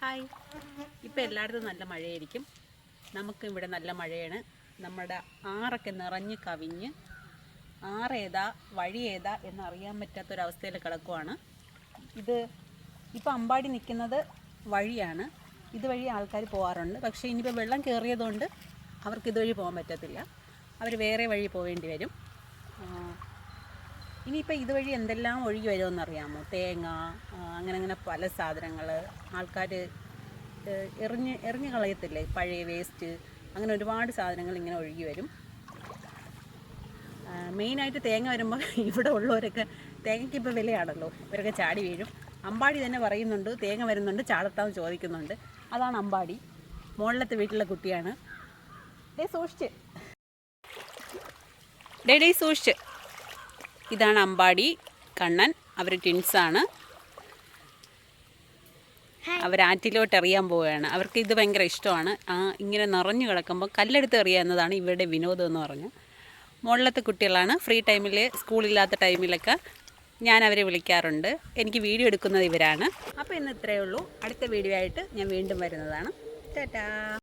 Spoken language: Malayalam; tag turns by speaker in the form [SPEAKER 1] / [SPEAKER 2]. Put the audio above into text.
[SPEAKER 1] ഹായ്. ഇപ്പോൾ എല്ലായിടത്തും നല്ല മഴയായിരിക്കും. നമുക്കും ഇവിടെ നല്ല മഴയാണ്. നമ്മുടെ ആറൊക്കെ നിറഞ്ഞ് കവിഞ്ഞ് ആറേതാ വഴി ഏതാ എന്നറിയാൻ പറ്റാത്തൊരവസ്ഥയിൽ കിടക്കുവാണ്. ഇപ്പോൾ അമ്പാടി നിൽക്കുന്നത് വഴിയാണ്. ഇതുവഴി ആൾക്കാർ പോകാറുണ്ട്. പക്ഷേ ഇനിയിപ്പോൾ വെള്ളം കയറിയതുകൊണ്ട് അവർക്ക് ഇതുവഴി പോകാൻ പറ്റത്തില്ല. അവർ വേറെ വഴി പോവേണ്ടി വരും. ഇനിയിപ്പോൾ ഇതുവഴി എന്തെല്ലാം ഒഴുകി വരുമെന്നറിയാമോ? തേങ്ങ, അങ്ങനെ പല സാധനങ്ങൾ ആൾക്കാർ എറിഞ്ഞ് കളയത്തില്ലേ, പഴയ വേസ്റ്റ്, അങ്ങനെ ഒരുപാട് സാധനങ്ങൾ ഇങ്ങനെ ഒഴുകി വരും. മെയിനായിട്ട് തേങ്ങ വരുമ്പോൾ ഇവിടെ ഉള്ളവരൊക്കെ, തേങ്ങയ്ക്ക് ഇപ്പോൾ വിലയാണല്ലോ, ഇവരൊക്കെ ചാടി വീഴും. അമ്പാടി തന്നെ പറയുന്നുണ്ട്, തേങ്ങ വരുന്നുണ്ട്, ചാടത്താന്ന് ചോദിക്കുന്നുണ്ട്. അതാണ് അമ്പാടി. മുകളിലത്തെ വീട്ടിലെ കുട്ടിയാണ്. സൂക്ഷിച്ച് സൂക്ഷിച്ച്. ഇതാണ് അമ്പാടി, കണ്ണൻ. അവർ ട്വിൻസാണ്. അവർ ആറ്റിലോട്ട് എറിയാൻ പോവുകയാണ്. അവർക്ക് ഇത് ഭയങ്കര ഇഷ്ടമാണ്. ഇങ്ങനെ നിറഞ്ഞു കിടക്കുമ്പോൾ കല്ലെടുത്ത് എറിയുക എന്നതാണ് ഇവരുടെ വിനോദം എന്ന് പറഞ്ഞു. മുകളിലത്തെ കുട്ടികളാണ്. ഫ്രീ ടൈമിൽ, സ്കൂളില്ലാത്ത ടൈമിലൊക്കെ ഞാൻ അവരെ വിളിക്കാറുണ്ട്. എനിക്ക് വീഡിയോ എടുക്കുന്നത് ഇവരാണ്. അപ്പോൾ ഇന്ന് ഇത്രയേ ഉള്ളൂ. അടുത്ത വീഡിയോ ആയിട്ട് ഞാൻ വീണ്ടും വരുന്നതാണ്. ടാറ്റാ.